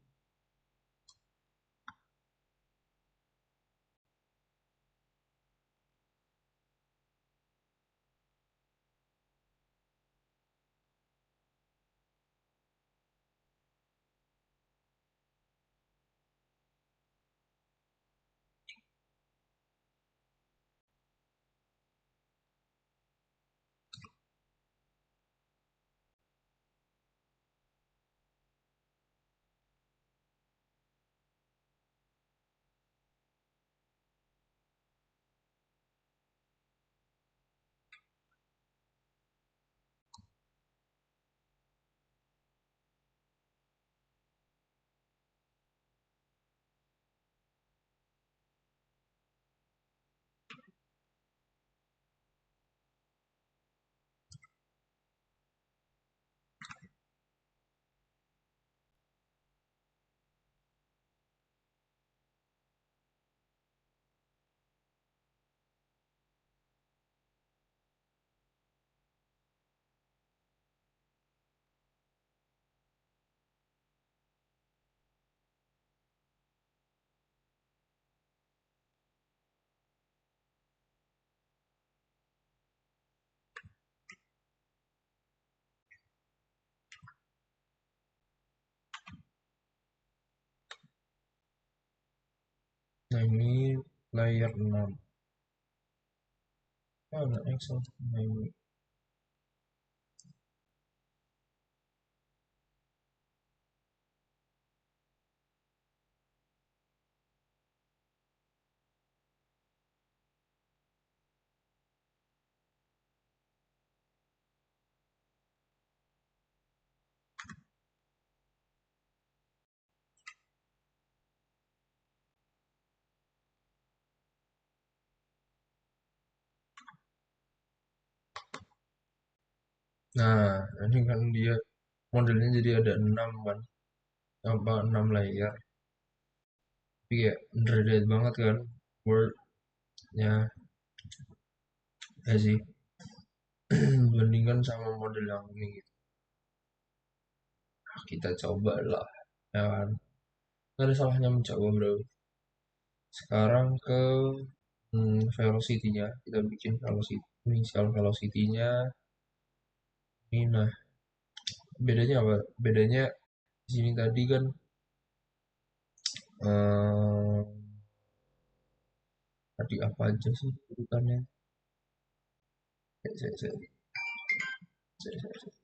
Nah ini layar 6, mana Excel, nah ini. Nah ini kan dia modelnya jadi ada 6 kan, apa 6 layer, tapi kayak underrated banget kan wordnya ya sih. Bandingkan sama model yang ini gitu. Nah, kita coba lah ya kan, nggak ada salahnya mencoba bro. Sekarang ke velocity-nya, kita bikin velocity, initial velocity-nya ini. Nah, bedanya apa? Bedanya di sini tadi kan eh, tadi apa aja sih urutannya?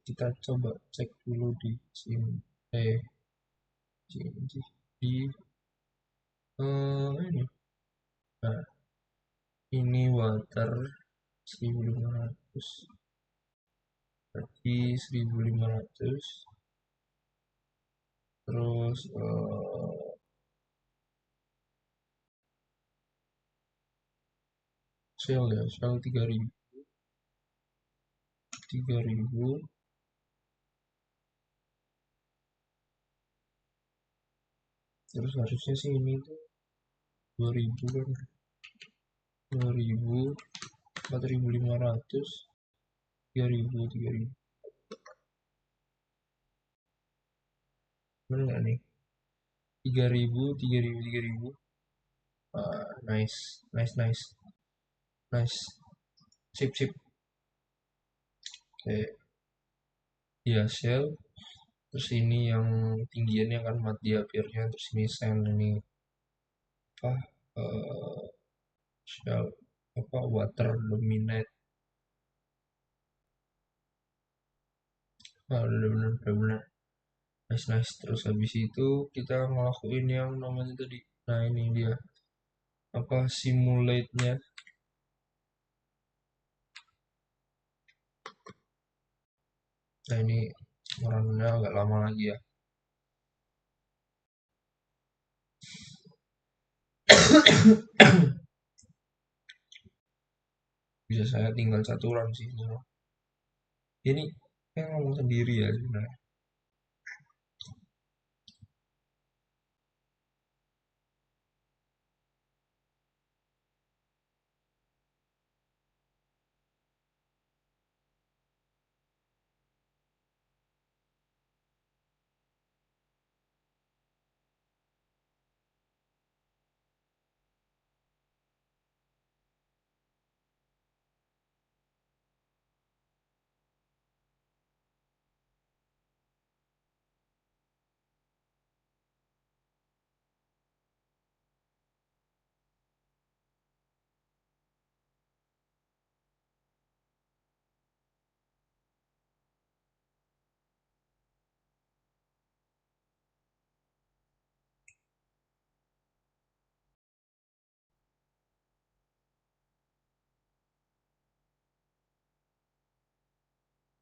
Kita coba cek dulu di sini. Eh, sini di ini. Nah, ini water 1500, berarti 1500, terus shell ya, shell 3000, terus harusnya sih ini tuh 2000 kan, 2000, 4500, 3000. Bener nggak nih? 3000, 3000, 3000. Ah, nice, nice, nice, nice. Sip, sip. Oke, ya shell. Terus ini yang tinggiannya kan mat diapirnya. Terus ini sand, ini apa? eh, shell apa? Water dominate. Ah, udah bener. Nice, nice. Terus habis itu kita ngelakuin yang namanya tadi. Nah, ini dia. Apa simulate-nya. Nah, ini runnya agak lama lagi ya. Bisa saya tinggal satu run sih. Ini yang ngomong sendiri ya sebenarnya.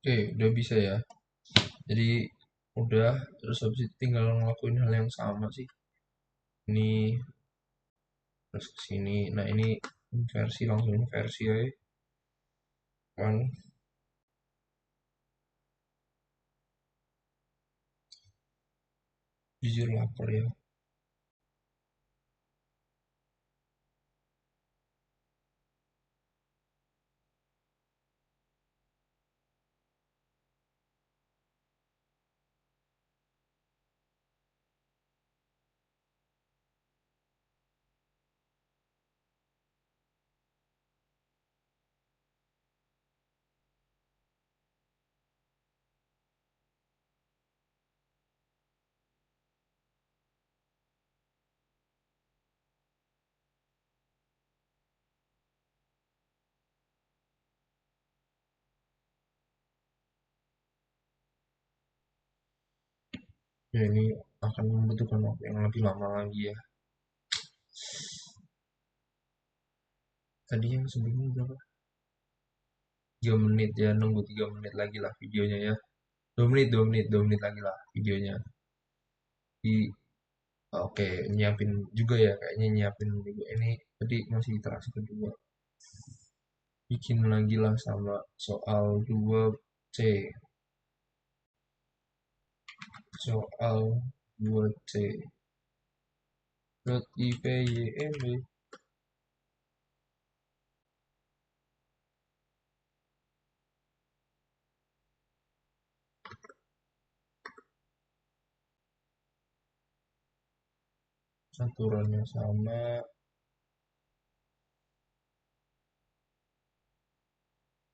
Oke, udah bisa ya. Jadi udah, terus habis itu tinggal ngelakuin hal yang sama sih. Ini terus ke sini. Nah, ini inversi, langsung inversi ya kan. Jujur lapar ya. Ya ini akan membutuhkan waktu yang lebih lama lagi ya. Tadi yang sebelumnya berapa? 3 menit ya, nunggu 3 menit lagi lah videonya ya. 2 menit, 2 menit, 2 menit lagi lah videonya. Di oke, nyiapin juga ya, kayaknya nyiapin juga ini tadi masih iterasi kedua. Bikin lagi lah sama soal 2C. Soal 2C. IPYMB. Aturannya sama.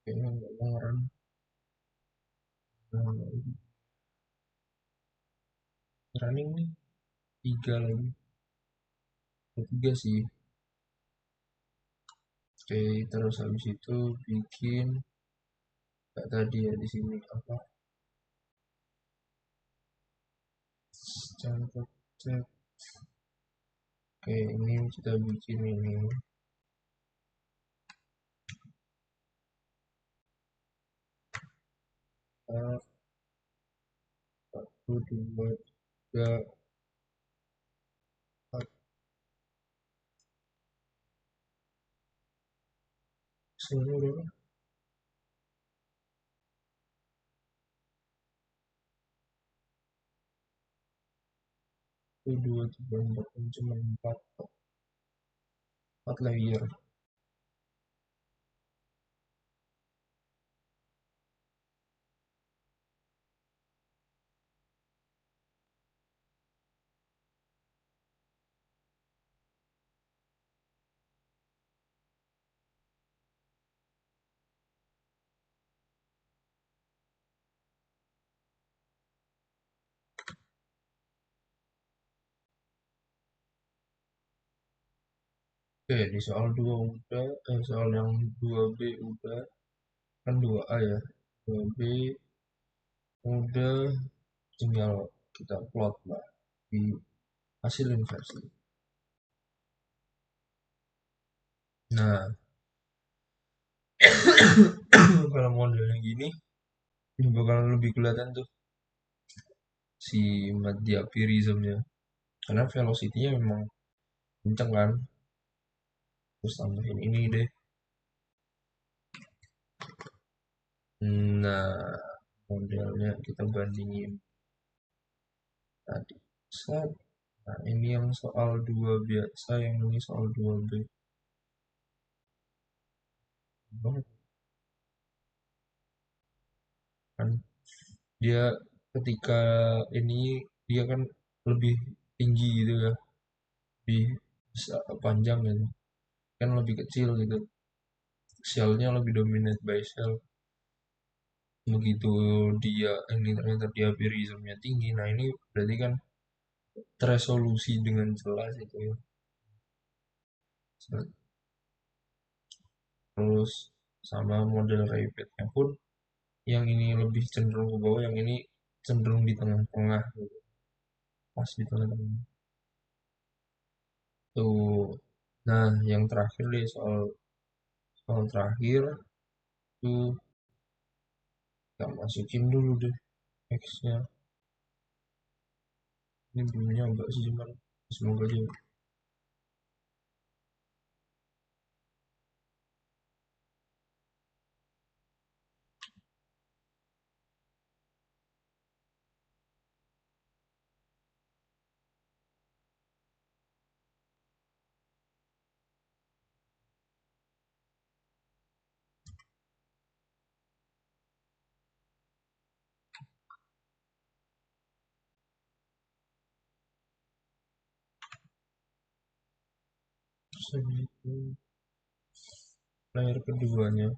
Kayaknya nggak beneran. Running nih. 3 lagi. 3 sih. Oke, terus habis itu bikin kayak tadi ya di sini apa? Campur cek. Oke, ini kita bikin ini. Satu, dua, tiga, empat. Sini berapa? 1, 2, 3, 4, cuma 4 layer. Oke, di soal 2 udah, soal yang 2B udah, kan 2A ya. 2B udah, tinggal kita plot lah di hasil inversi. Nah, kalau modelnya gini, ini bakal lebih kelihatan tuh si Madhya Pirismnya. Karena velocity-nya memang kenceng kan. Terus tambahin ini deh. Nah, modelnya kita bandingin tadi. Set. Nah, ini yang soal 2 biasa, yang ini soal 2B. Banget kan. Dia ketika ini dia kan lebih tinggi gitu ya, lebih panjang gitu. Kan lebih kecil gitu. Shellnya lebih dominate by shell. Begitu dia ini ternyata dia apirismnya tinggi. Nah, ini berarti kan teresolusi dengan jelas itu ya. Terus sama model repeatnya pun yang ini lebih cenderung ke bawah, yang ini cenderung di tengah-tengah gitu. Pas di tengah-tengah tuh. Nah, yang terakhir deh, soal soal terakhir tuh kita masukin dulu deh X nya. Ini belum nyoba sih, cuman semoga aja. Segitu layer keduanya.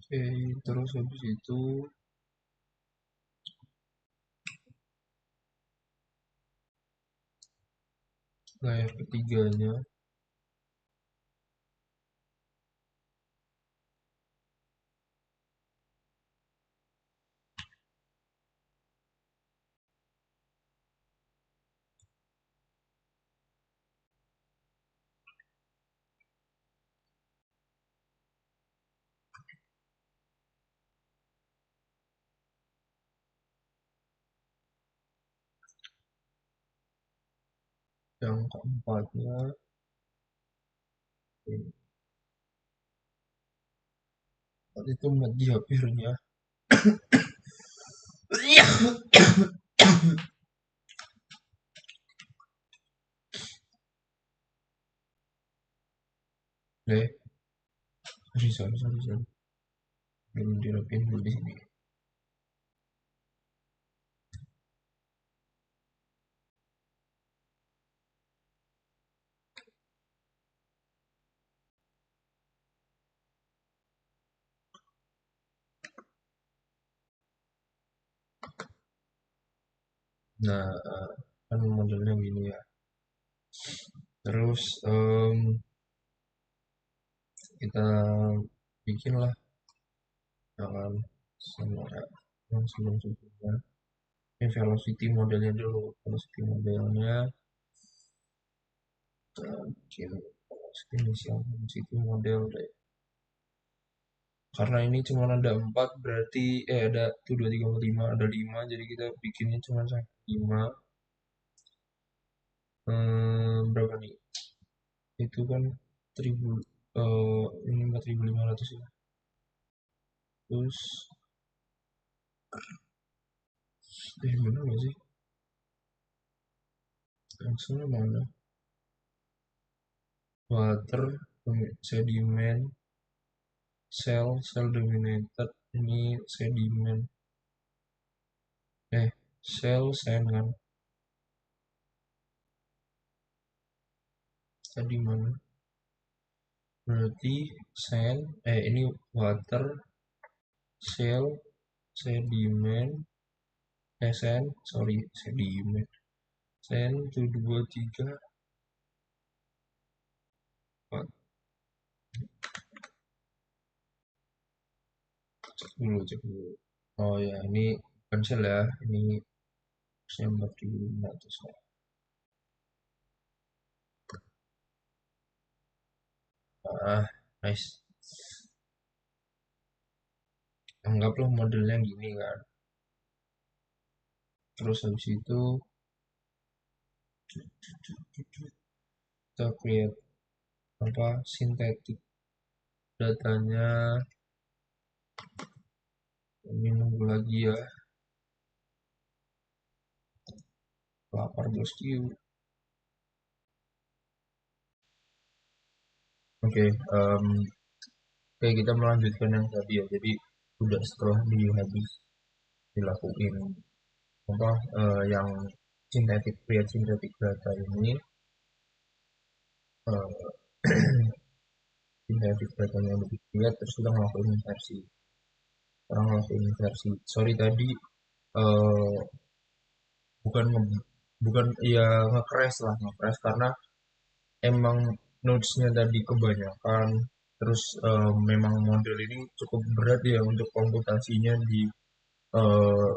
Oke, terus habis itu layer ketiganya. Yang keempatnya itu Madhya deh. Sorry. Belum dirapiin dulu di sini. Nah, kan modelnya gini ya. Terus kita bikin lah jangan sama yang sebelum-sebelumnya. Ini velocity modelnya dulu. Velocity modelnya kita bikin inisial velocity model deh. Karena ini cuma ada 4 berarti ada tuh 2 3 4 5 ada 5 jadi kita bikinnya cuma sampai 5. Berapa nih? Itu kan 1000 ini 4500 ya. Terus bener gak sih? Langsungnya mana? Water, sediment, cell dominated, ini sedimen. Cell sand kan? Tadi mana? Berarti sand, ini water, cell, sedimen, sand, sorry, sedimen. Sand, 1, 2, 3, 4, cek dulu. Oh ya, ini cancel ya, ini harusnya 4500 ya. Nice. Anggaplah modelnya gini kan. Terus habis itu kita create sintetik datanya. Ini nunggu lagi ya. Lapar bosku. Oke, kita melanjutkan yang tadi ya. Jadi udah setelah habis dilakuin yang create synthetic data ini, synthetic datanya lebih create terus kita ngelakuin inversi. Sekarang ngelakuin inversi. Sorry tadi uh, bukan bukan ya nge-crash karena emang nodesnya tadi kebanyakan. Terus memang model ini cukup berat ya untuk komputasinya di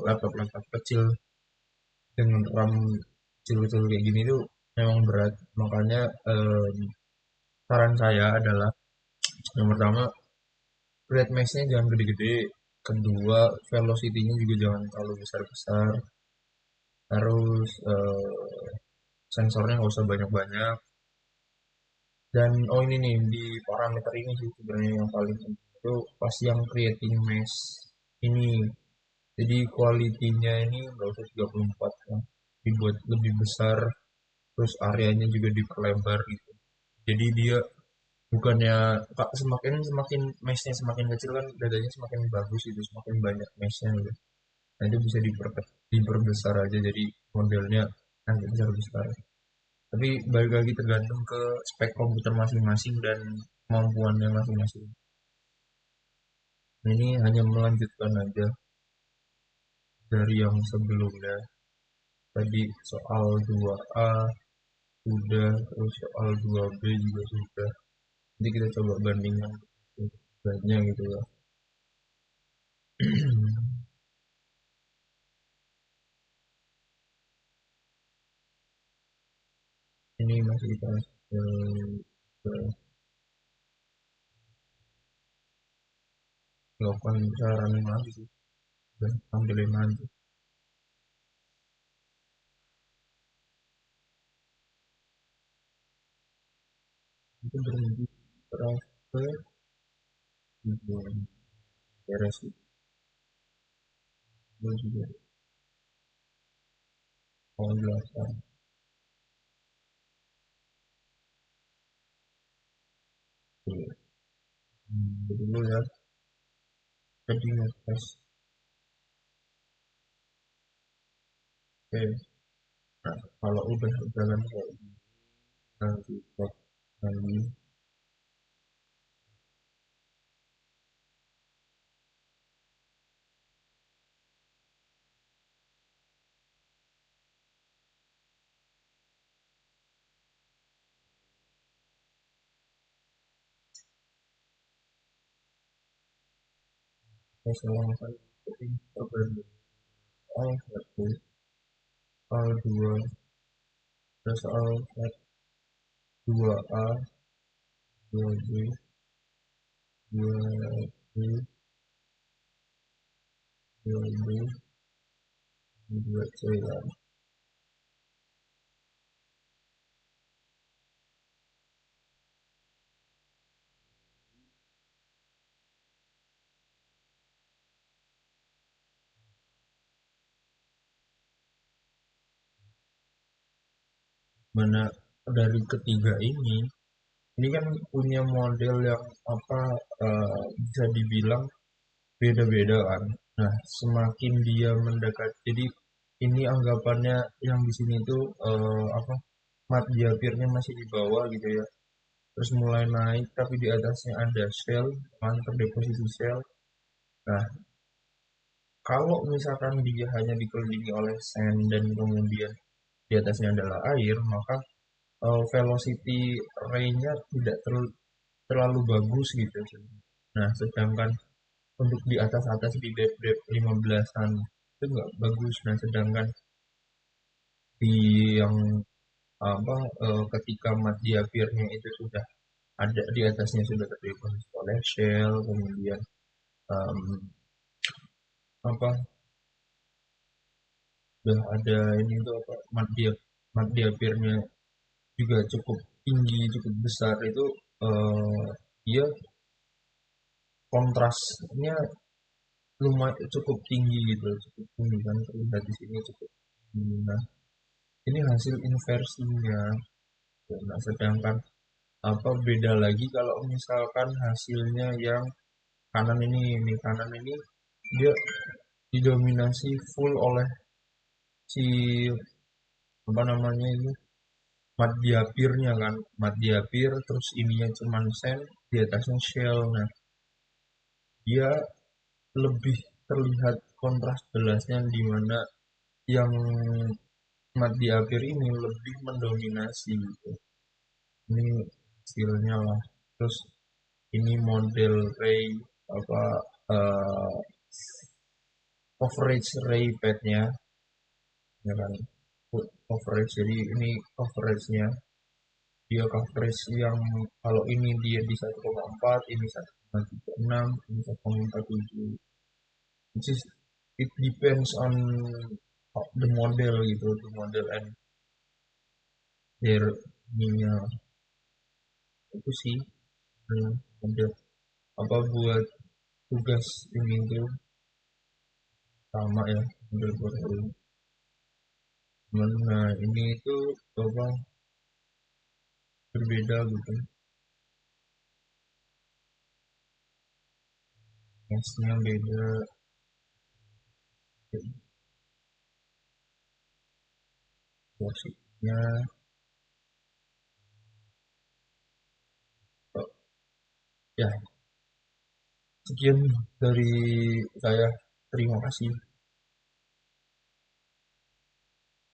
laptop-laptop kecil dengan RAM kecil-kecil kayak gini tuh memang berat. Makanya saran saya adalah yang pertama create mesh-nya jangan gede-gede. Kedua velocity-nya juga jangan terlalu besar-besar. Terus sensornya nggak usah banyak-banyak. Dan ini nih di parameter ini sih sebenarnya yang paling penting itu pas yang creating mesh ini. Jadi quality-nya ini nggak usah 34 kan, dibuat lebih besar, terus areanya juga diperlebar gitu. Jadi dia bukannya semakin semakin mesh-nya semakin kecil kan datanya semakin bagus itu semakin banyak mesh-nya gitu. Nah itu bisa diperbesar aja jadi modelnya nanti besar-besar. Tapi balik lagi tergantung ke spek komputer masing-masing dan kemampuannya masing-masing. Nah, ini hanya melanjutkan aja dari yang sebelumnya. Tadi soal 2A sudah, terus soal 2B juga sudah. Nanti kita coba bandingkan banyak gitu ya. Ini masih kita lakukan running lagi sih dan tampilin nanti. itu berhenti transfer tujuan beres itu juga mau jelaskan dulu ya jadi ngetes. Oke, nah kalau udah jalan kayak gini nanti cek lagi. Saya selangkan ini terbaru soal satu soal dua ada soal dua a dua b dua b dua b dua c ya. Mana dari ketiga ini kan punya model yang apa bisa dibilang beda-beda kan. Nah, semakin dia mendekat, jadi ini anggapannya yang di sini tuh apa mat diapirnya masih di bawah gitu ya. Terus mulai naik, tapi di atasnya ada shell, kan terdeposisi shell. Nah, kalau misalkan dia hanya dikelilingi oleh sand dan kemudian di atasnya adalah air, maka velocity ray-nya tidak terlalu bagus gitu. Nah, sedangkan untuk di atas-atas di dep-dep 15-an itu nggak bagus. Nah, sedangkan di yang apa ketika mat diapirnya itu sudah ada di atasnya sudah terdeposit oleh shell, kemudian em, apa sudah ada ini tuh apa mat diapirnya juga cukup tinggi, cukup besar itu dia kontrasnya lumayan cukup tinggi gitu, cukup tinggi kan terlihat di sini cukup tinggi. Nah, ini hasil inversinya. Nah, sedangkan apa beda lagi kalau misalkan hasilnya yang ini kanan ini dia didominasi full oleh si apa namanya ini mat diapirnya kan, mat diapir terus ininya cuman sand di atasnya shell. Nah, dia lebih terlihat kontras jelasnya di mana yang mat diapir ini lebih mendominasi gitu. Ini hasilnya lah. Terus ini model ray apa eh, coverage ray padnya ya kan, full coverage. Jadi ini coveragenya dia coverage yang kalau ini dia di 1,4, ini 1,36, ini 1,47, which is it depends on the model gitu, the model and their ininya itu sih. Model apa buat tugas ini tuh sama ya model portfolio. Nah, ini itu apa berbeda gitu, case-nya beda, posisinya. Ya, sekian dari saya. Terima kasih.